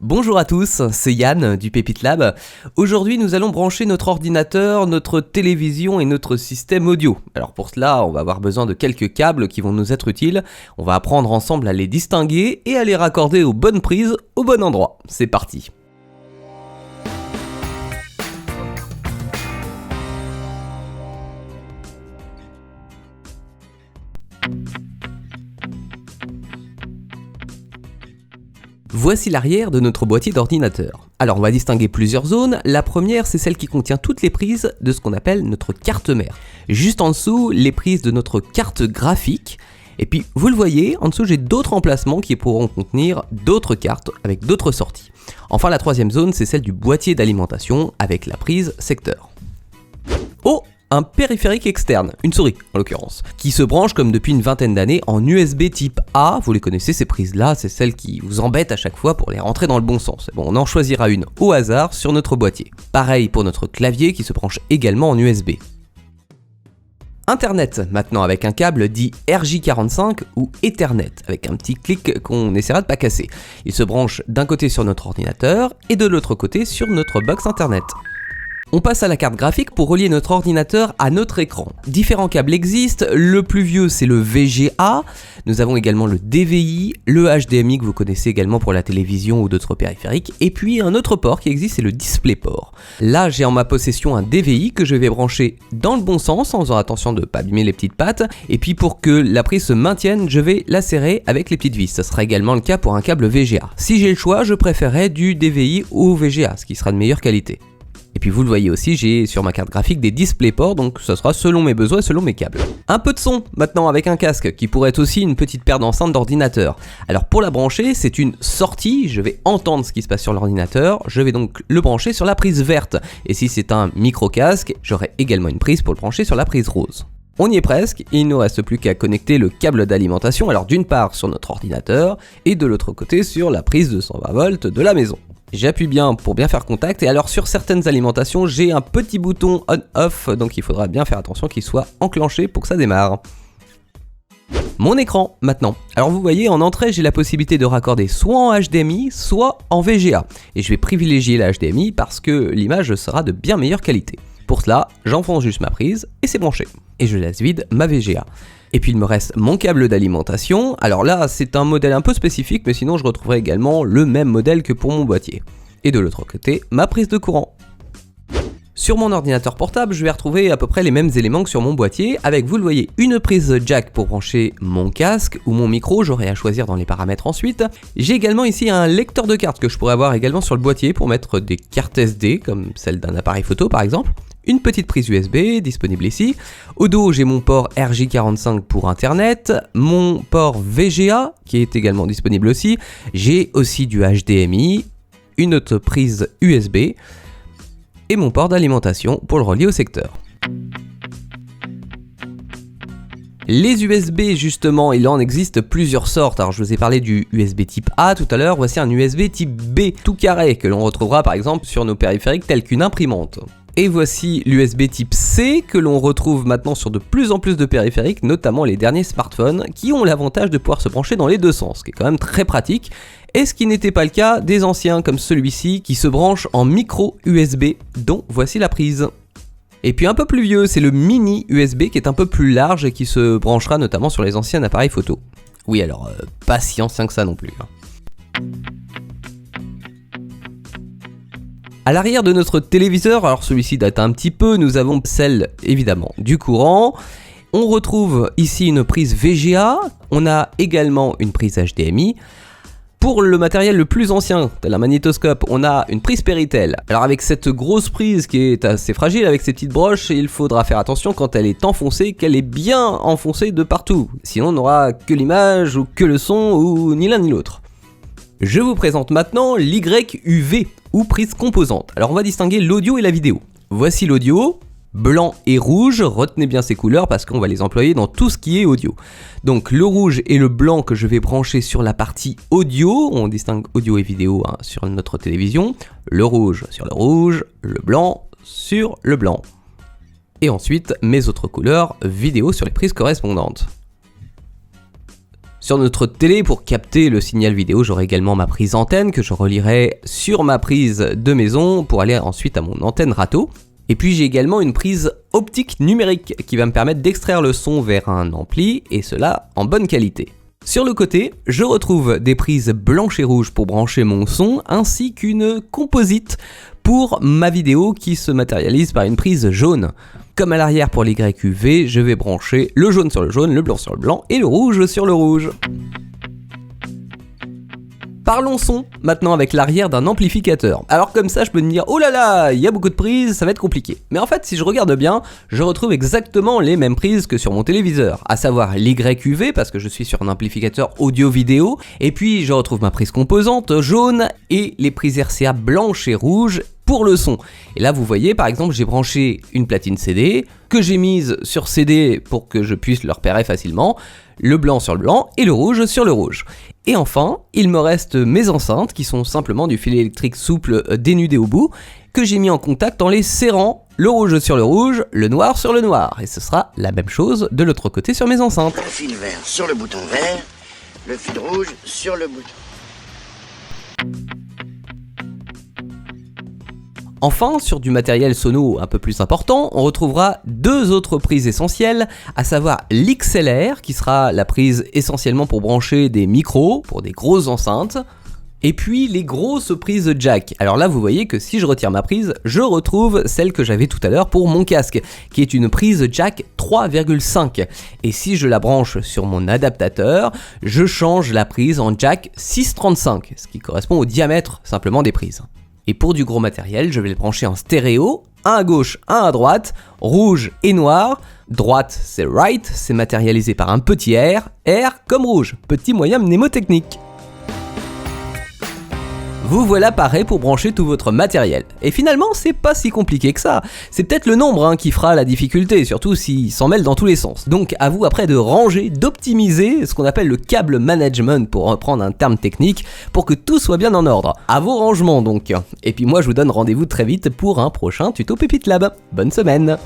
Bonjour à tous, c'est Yann du Pépite Lab. Aujourd'hui, nous allons brancher notre ordinateur, notre télévision et notre système audio. Alors pour cela, on va avoir besoin de quelques câbles qui vont nous être utiles. On va apprendre ensemble à les distinguer et à les raccorder aux bonnes prises, au bon endroit. C'est parti. Voici l'arrière de notre boîtier d'ordinateur. Alors on va distinguer plusieurs zones. La première, c'est celle qui contient toutes les prises de ce qu'on appelle notre carte mère. Juste en dessous, les prises de notre carte graphique. Et puis vous le voyez, en dessous j'ai d'autres emplacements qui pourront contenir d'autres cartes avec d'autres sorties. Enfin la troisième zone, c'est celle du boîtier d'alimentation avec la prise secteur. Oh, un périphérique externe, une souris en l'occurrence, qui se branche comme depuis une vingtaine d'années en USB type A. Vous les connaissez ces prises-là, c'est celles qui vous embêtent à chaque fois pour les rentrer dans le bon sens. Bon, on en choisira une au hasard sur notre boîtier. Pareil pour notre clavier qui se branche également en USB. Internet maintenant avec un câble dit RJ45 ou Ethernet avec un petit clic qu'on essaiera de pas casser. Il se branche d'un côté sur notre ordinateur et de l'autre côté sur notre box internet. On passe à la carte graphique pour relier notre ordinateur à notre écran. Différents câbles existent, le plus vieux c'est le VGA, nous avons également le DVI, le HDMI que vous connaissez également pour la télévision ou d'autres périphériques, et puis un autre port qui existe c'est le DisplayPort. Là j'ai en ma possession un DVI que je vais brancher dans le bon sens en faisant attention de ne pas abîmer les petites pattes, et puis pour que la prise se maintienne je vais la serrer avec les petites vis. Ce sera également le cas pour un câble VGA. Si j'ai le choix je préférerais du DVI au VGA, ce qui sera de meilleure qualité. Et puis vous le voyez aussi, j'ai sur ma carte graphique des DisplayPort, donc ça sera selon mes besoins et selon mes câbles. Un peu de son maintenant avec un casque, qui pourrait être aussi une petite paire d'enceintes d'ordinateur. Alors pour la brancher, c'est une sortie, je vais entendre ce qui se passe sur l'ordinateur, je vais donc le brancher sur la prise verte. Et si c'est un micro-casque, j'aurai également une prise pour le brancher sur la prise rose. On y est presque, il ne nous reste plus qu'à connecter le câble d'alimentation, alors d'une part sur notre ordinateur, et de l'autre côté sur la prise de 120 volts de la maison. J'appuie bien pour bien faire contact, et alors sur certaines alimentations, j'ai un petit bouton on-off, donc il faudra bien faire attention qu'il soit enclenché pour que ça démarre. Mon écran, maintenant. Alors vous voyez, en entrée, j'ai la possibilité de raccorder soit en HDMI, soit en VGA. Et je vais privilégier la HDMI parce que l'image sera de bien meilleure qualité. Pour cela, j'enfonce juste ma prise et c'est branché. Et je laisse vide ma VGA. Et puis il me reste mon câble d'alimentation. Alors là, c'est un modèle un peu spécifique, mais sinon je retrouverai également le même modèle que pour mon boîtier. Et de l'autre côté, ma prise de courant. Sur mon ordinateur portable, je vais retrouver à peu près les mêmes éléments que sur mon boîtier, avec, vous le voyez, une prise jack pour brancher mon casque ou mon micro, j'aurai à choisir dans les paramètres ensuite. J'ai également ici un lecteur de cartes que je pourrais avoir également sur le boîtier pour mettre des cartes SD, comme celle d'un appareil photo par exemple. Une petite prise USB disponible ici. Au dos, j'ai mon port RJ45 pour Internet, mon port VGA qui est également disponible aussi. J'ai aussi du HDMI, une autre prise USB et mon port d'alimentation pour le relier au secteur. Les USB justement, il en existe plusieurs sortes. Alors je vous ai parlé du USB type A tout à l'heure, voici un USB type B tout carré que l'on retrouvera par exemple sur nos périphériques tels qu'une imprimante. Et voici l'USB type C que l'on retrouve maintenant sur de plus en plus de périphériques, notamment les derniers smartphones qui ont l'avantage de pouvoir se brancher dans les deux sens, ce qui est quand même très pratique. Et ce qui n'était pas le cas des anciens comme celui-ci qui se branche en micro USB, dont voici la prise. Et puis un peu plus vieux, c'est le mini USB qui est un peu plus large et qui se branchera notamment sur les anciens appareils photo. Oui alors, pas si ancien que ça non plus. À l'arrière de notre téléviseur, alors celui-ci date un petit peu, nous avons celle évidemment du courant. On retrouve ici une prise VGA, on a également une prise HDMI. Pour le matériel le plus ancien, tel un magnétoscope, on a une prise Péritel. Alors avec cette grosse prise qui est assez fragile, avec ses petites broches, il faudra faire attention quand elle est enfoncée, qu'elle est bien enfoncée de partout. Sinon on n'aura que l'image ou que le son ou ni l'un ni l'autre. Je vous présente maintenant l'YUV ou prise composante. Alors on va distinguer l'audio et la vidéo. Voici l'audio, blanc et rouge, retenez bien ces couleurs parce qu'on va les employer dans tout ce qui est audio. Donc le rouge et le blanc que je vais brancher sur la partie audio, on distingue audio et vidéo sur notre télévision, le rouge sur le rouge, le blanc sur le blanc. Et ensuite mes autres couleurs vidéo sur les prises correspondantes. Sur notre télé, pour capter le signal vidéo, j'aurai également ma prise antenne que je relierai sur ma prise de maison pour aller ensuite à mon antenne râteau. Et puis j'ai également une prise optique numérique qui va me permettre d'extraire le son vers un ampli, et cela en bonne qualité. Sur le côté, je retrouve des prises blanches et rouges pour brancher mon son, ainsi qu'une composite pour ma vidéo qui se matérialise par une prise jaune. Comme à l'arrière pour les YQV, je vais brancher le jaune sur le jaune, le blanc sur le blanc et le rouge sur le rouge. Parlons son maintenant avec l'arrière d'un amplificateur. Alors comme ça je peux me dire oh là là, il y a beaucoup de prises, ça va être compliqué. Mais en fait si je regarde bien, je retrouve exactement les mêmes prises que sur mon téléviseur, à savoir l'YQV parce que je suis sur un amplificateur audio-vidéo, et puis je retrouve ma prise composante jaune et les prises RCA blanches et rouges pour le son. Et là vous voyez par exemple j'ai branché une platine CD que j'ai mise sur CD pour que je puisse le repérer facilement, le blanc sur le blanc et le rouge sur le rouge. Et enfin, il me reste mes enceintes qui sont simplement du fil électrique souple dénudé au bout que j'ai mis en contact en les serrant, le rouge sur le rouge, le noir sur le noir. Et ce sera la même chose de l'autre côté sur mes enceintes. Le fil vert sur le bouton vert, le fil rouge sur le bouton. Enfin, sur du matériel sono un peu plus important, on retrouvera deux autres prises essentielles, à savoir l'XLR, qui sera la prise essentiellement pour brancher des micros, pour des grosses enceintes, et puis les grosses prises jack. Alors là, vous voyez que si je retire ma prise, je retrouve celle que j'avais tout à l'heure pour mon casque, qui est une prise jack 3,5. Et si je la branche sur mon adaptateur, je change la prise en jack 6,35, ce qui correspond au diamètre simplement des prises. Et pour du gros matériel, je vais le brancher en stéréo, un à gauche, un à droite, rouge et noir. Droite, c'est right, c'est matérialisé par un petit R, R comme rouge, petit moyen mnémotechnique. Vous voilà paré pour brancher tout votre matériel. Et finalement, c'est pas si compliqué que ça. C'est peut-être le nombre qui fera la difficulté, surtout s'il s'en mêle dans tous les sens. Donc à vous après de ranger, d'optimiser ce qu'on appelle le câble management pour reprendre un terme technique, pour que tout soit bien en ordre. À vos rangements donc. Et puis moi je vous donne rendez-vous très vite pour un prochain tuto Pépite Lab. Bonne semaine.